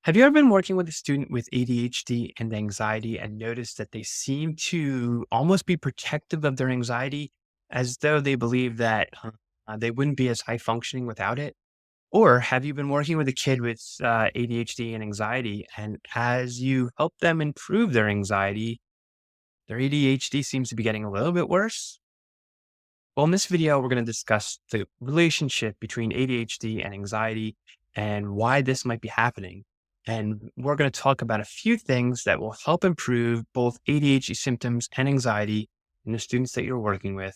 Have you ever been working with a student with ADHD and anxiety and noticed that they seem to almost be protective of their anxiety as though they believe that they wouldn't be as high functioning without it? Or have you been working with a kid with ADHD and anxiety, and as you help them improve their anxiety, their ADHD seems to be getting a little bit worse? Well, in this video, we're going to discuss the relationship between ADHD and anxiety and why this might be happening. And we're going to talk about a few things that will help improve both ADHD symptoms and anxiety in the students that you're working with.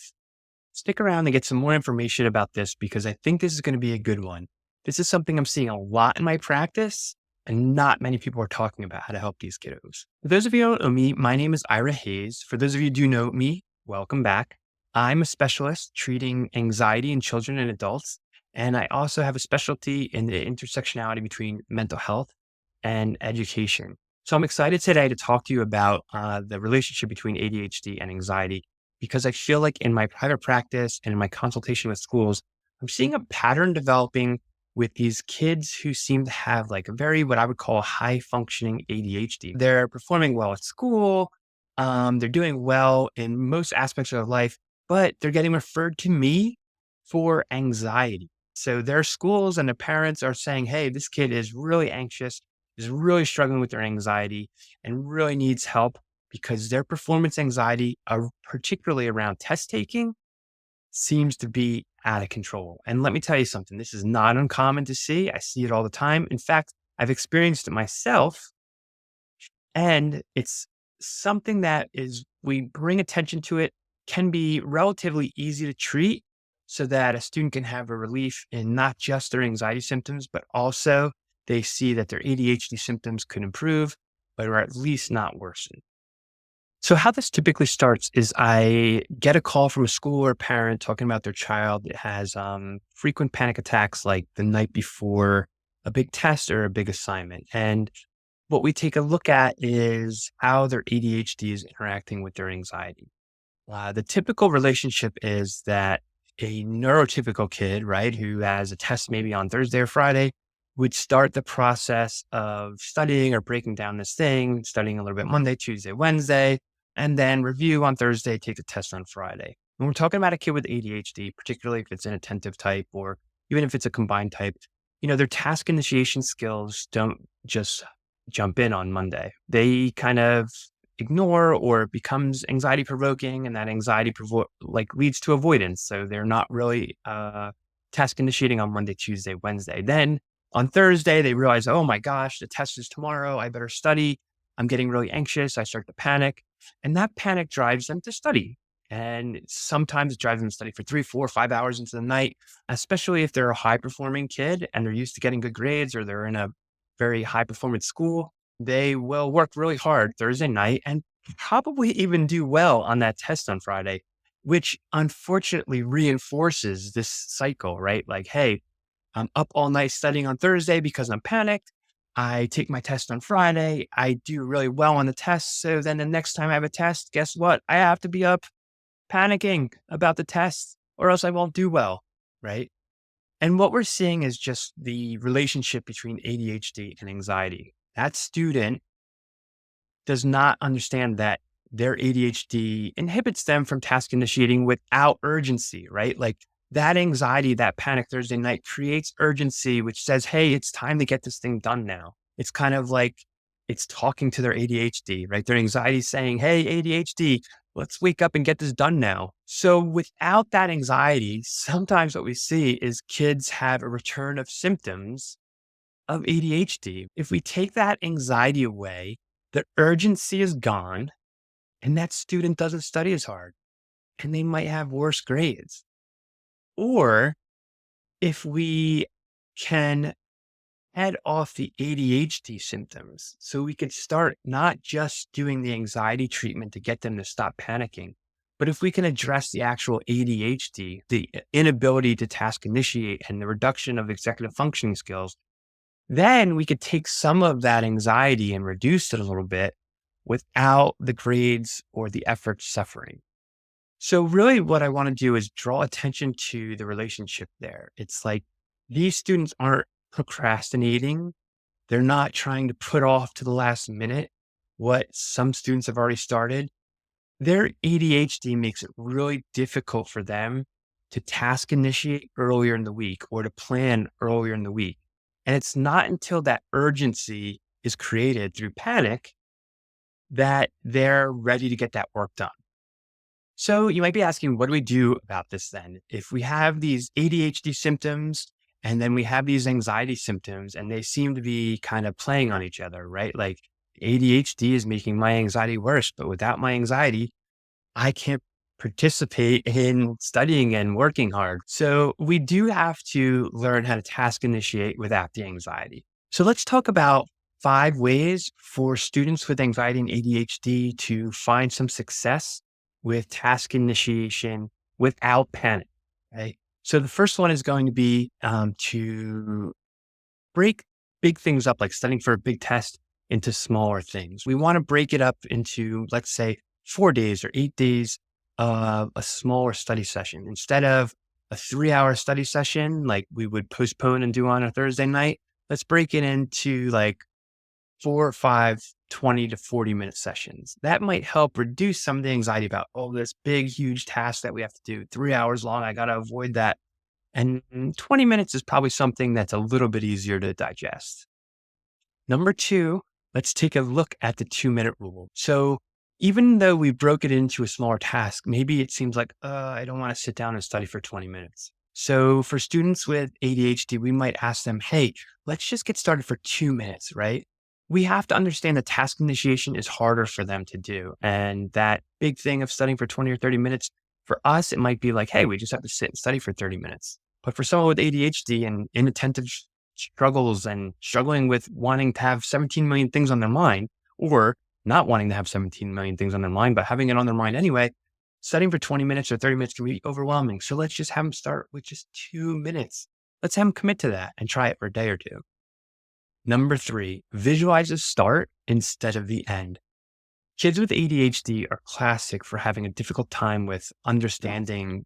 Stick around and get some more information about this because I think this is going to be a good one. This is something I'm seeing a lot in my practice, and not many people are talking about how to help these kiddos. For those of you who don't know me, my name is Ira Hays. For those of you who do know me, welcome back. I'm a specialist treating anxiety in children and adults, and I also have a specialty in the intersectionality between mental health and education. So I'm excited today to talk to you about the relationship between ADHD and anxiety because I feel like in my private practice and in my consultation with schools, I'm seeing a pattern developing with these kids who seem to have like a very, what I would call high functioning ADHD. They're performing well at school. They're doing well in most aspects of their life, but they're getting referred to me for anxiety. So their schools and the parents are saying, hey, this kid is really anxious, is really struggling with their anxiety, and really needs help because their performance anxiety, particularly around test taking, seems to be out of control. And let me tell you something, this is not uncommon to see. I see it all the time. In fact, I've experienced it myself. And it's something that is, we bring attention to it, can be relatively easy to treat so that a student can have a relief in not just their anxiety symptoms, but also they see that their ADHD symptoms could improve, but are at least not worsen. So how this typically starts is I get a call from a school or parent talking about their child that has frequent panic attacks like the night before a big test or a big assignment. And what we take a look at is how their ADHD is interacting with their anxiety. The typical relationship is that a neurotypical kid, right, who has a test maybe on Thursday or Friday, would start the process of studying or breaking down this thing, studying a little bit Monday, Tuesday, Wednesday, and then review on Thursday, take the test on Friday. When we're talking about a kid with ADHD, particularly if it's an attentive type or even if it's a combined type, their task initiation skills don't just jump in on Monday. They kind of ignore or it becomes anxiety provoking, and that anxiety leads to avoidance. So they're not really task initiating on Monday, Tuesday, Wednesday. Then on Thursday, they realize, oh my gosh, the test is tomorrow. I better study. I'm getting really anxious. I start to panic. And that panic drives them to study. And sometimes it drives them to study for 3, 4, 5 hours into the night, especially if they're a high performing kid and they're used to getting good grades or they're in a very high performance school. They will work really hard Thursday night and probably even do well on that test on Friday, which unfortunately reinforces this cycle, right? Like, hey, I'm up all night studying on Thursday because I'm panicked. I take my test on Friday. I do really well on the test. So then the next time I have a test, guess what? I have to be up panicking about the test or else I won't do well. Right. And what we're seeing is just the relationship between ADHD and anxiety. That student does not understand that their ADHD inhibits them from task initiating without urgency, right? Like that anxiety, that panic Thursday night creates urgency, which says, hey, it's time to get this thing done now. It's kind of like it's talking to their ADHD, right? Their anxiety is saying, hey, ADHD, let's wake up and get this done now. So without that anxiety, sometimes what we see is kids have a return of symptoms of ADHD. If we take that anxiety away, the urgency is gone and that student doesn't study as hard and they might have worse grades. Or if we can head off the ADHD symptoms, so we could start not just doing the anxiety treatment to get them to stop panicking, but if we can address the actual ADHD, the inability to task initiate and the reduction of executive functioning skills, then we could take some of that anxiety and reduce it a little bit without the grades or the effort suffering. So really what I want to do is draw attention to the relationship there. It's like these students aren't procrastinating. They're not trying to put off to the last minute what some students have already started. Their ADHD makes it really difficult for them to task initiate earlier in the week or to plan earlier in the week. And it's not until that urgency is created through panic that they're ready to get that work done. So you might be asking, what do we do about this then? If we have these ADHD symptoms and then we have these anxiety symptoms and they seem to be kind of playing on each other, right? Like ADHD is making my anxiety worse, but without my anxiety, I can't participate in studying and working hard. So we do have to learn how to task initiate without the anxiety. So let's talk about 5 ways for students with anxiety and ADHD to find some success with task initiation without panic. Right. So the first one is going to be to break big things up, like studying for a big test, into smaller things. We want to break it up into, let's say, 4 days or 8 days of a smaller study session. Instead of a 3-hour study session, like we would postpone and do on a Thursday night, let's break it into like 4 or 5 20 to 40-minute sessions. That might help reduce some of the anxiety about, oh, this big, huge task that we have to do, 3 hours long. I got to avoid that. And 20 minutes is probably something that's a little bit easier to digest. Number 2, let's take a look at the 2-minute rule. So even though we broke it into a smaller task, maybe it seems like, I don't want to sit down and study for 20 minutes. So for students with ADHD, we might ask them, hey, let's just get started for 2 minutes, right? We have to understand that task initiation is harder for them to do. And that big thing of studying for 20 or 30 minutes, for us, it might be like, hey, we just have to sit and study for 30 minutes. But for someone with ADHD and inattentive struggles and struggling with wanting to have 17 million things on their mind, or not wanting to have 17 million things on their mind, but having it on their mind anyway, studying for 20 minutes or 30 minutes can be overwhelming. So let's just have them start with just 2 minutes. Let's have them commit to that and try it for a day or two. Number 3, visualize the start instead of the end. Kids with ADHD are classic for having a difficult time with understanding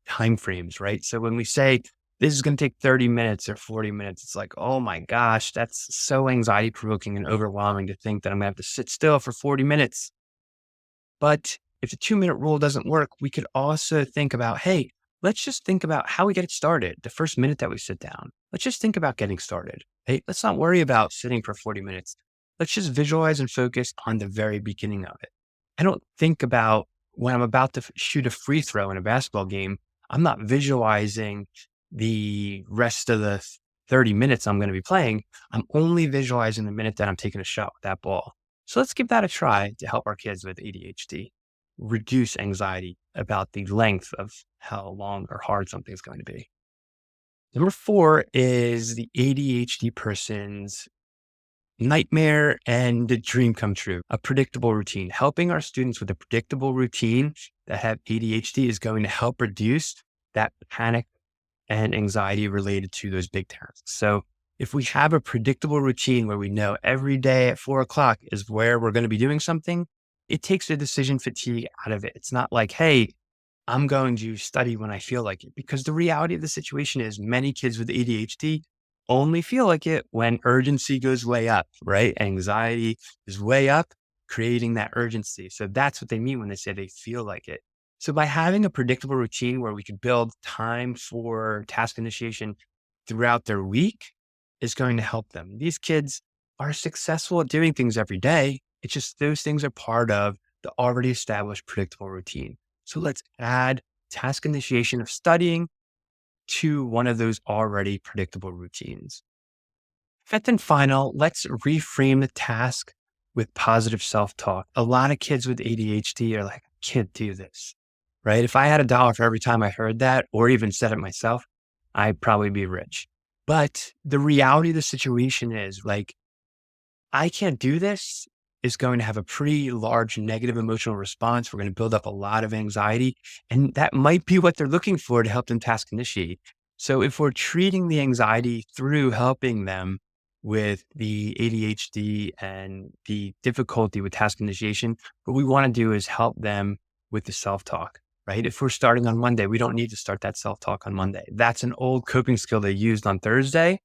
timeframes, right? So when we say this is going to take 30 minutes or 40 minutes, it's like, oh my gosh, that's so anxiety provoking and overwhelming to think that I'm going to have to sit still for 40 minutes. But if the 2-minute rule doesn't work, we could also think about, hey, let's just think about how we get it started. The first minute that we sit down, let's just think about getting started. Hey, let's not worry about sitting for 40 minutes. Let's just visualize and focus on the very beginning of it. I don't think about when I'm about to shoot a free throw in a basketball game, I'm not visualizing the rest of the 30 minutes I'm going to be playing. I'm only visualizing the minute that I'm taking a shot with that ball. So let's give that a try to help our kids with ADHD reduce anxiety about the length of how long or hard something's going to be. Number 4 is the ADHD person's nightmare and the dream come true, a predictable routine. Helping our students with a predictable routine that have ADHD is going to help reduce that panic and anxiety related to those big tasks. So if we have a predictable routine where we know every day at 4 o'clock is where we're going to be doing something, it takes the decision fatigue out of it. It's not like, hey, I'm going to study when I feel like it, because the reality of the situation is many kids with ADHD only feel like it when urgency goes way up, right? Anxiety is way up, creating that urgency. So that's what they mean when they say they feel like it. So by having a predictable routine where we could build time for task initiation throughout their week is going to help them. These kids are successful at doing things every day. It's just those things are part of the already established predictable routine. So let's add task initiation of studying to one of those already predictable routines. Fifth and final, let's reframe the task with positive self-talk. A lot of kids with ADHD are like, I can't do this, right? If I had $1 for every time I heard that or even said it myself, I'd probably be rich. But the reality of the situation is like, I can't do this is going to have a pretty large negative emotional response. We're going to build up a lot of anxiety. And that might be what they're looking for to help them task initiate. So if we're treating the anxiety through helping them with the ADHD and the difficulty with task initiation, what we want to do is help them with the self-talk, right? If we're starting on Monday, we don't need to start that self-talk on Monday. That's an old coping skill they used on Thursday.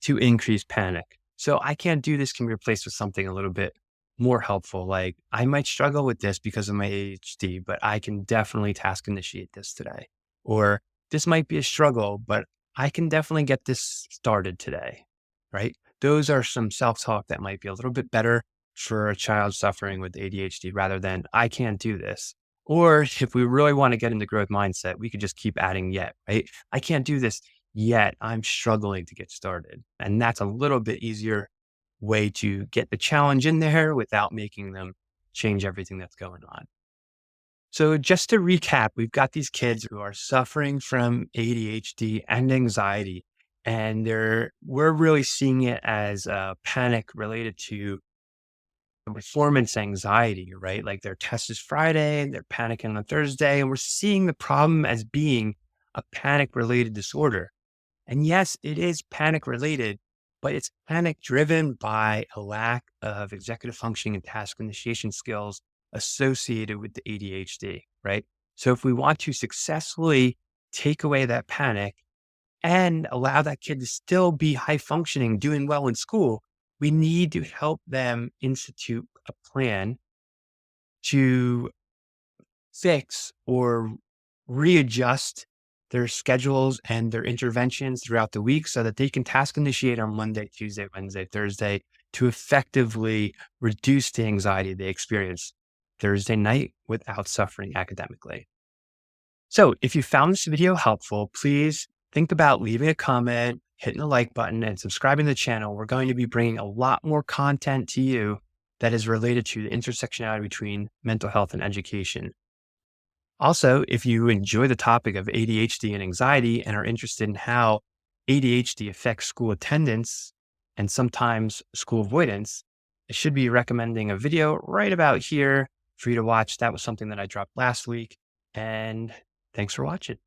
to increase panic. So I can't do this can be replaced with something a little bit more helpful. Like I might struggle with this because of my ADHD, but I can definitely task initiate this today. Or this might be a struggle, but I can definitely get this started today. Right. Those are some self talk that might be a little bit better for a child suffering with ADHD rather than I can't do this. Or if we really want to get into growth mindset, we could just keep adding yet, right? I can't do this yet. I'm struggling to get started. And that's a little bit easier way to get the challenge in there without making them change everything that's going on. So just to recap, we've got these kids who are suffering from ADHD and anxiety, and we're really seeing it as panic related to performance anxiety, right? Like their test is Friday, and they're panicking on Thursday, and we're seeing the problem as being a panic related disorder. And yes, it is panic related, but it's panic driven by a lack of executive functioning and task initiation skills associated with the ADHD, right? So if we want to successfully take away that panic and allow that kid to still be high functioning, doing well in school, we need to help them institute a plan to fix or readjust their schedules and their interventions throughout the week so that they can task initiate on Monday, Tuesday, Wednesday, Thursday to effectively reduce the anxiety they experience Thursday night without suffering academically. So if you found this video helpful, please think about leaving a comment, hitting the like button, and subscribing to the channel. We're going to be bringing a lot more content to you that is related to the intersectionality between mental health and education. Also, if you enjoy the topic of ADHD and anxiety and are interested in how ADHD affects school attendance and sometimes school avoidance, I should be recommending a video right about here for you to watch. That was something that I dropped last week. And thanks for watching.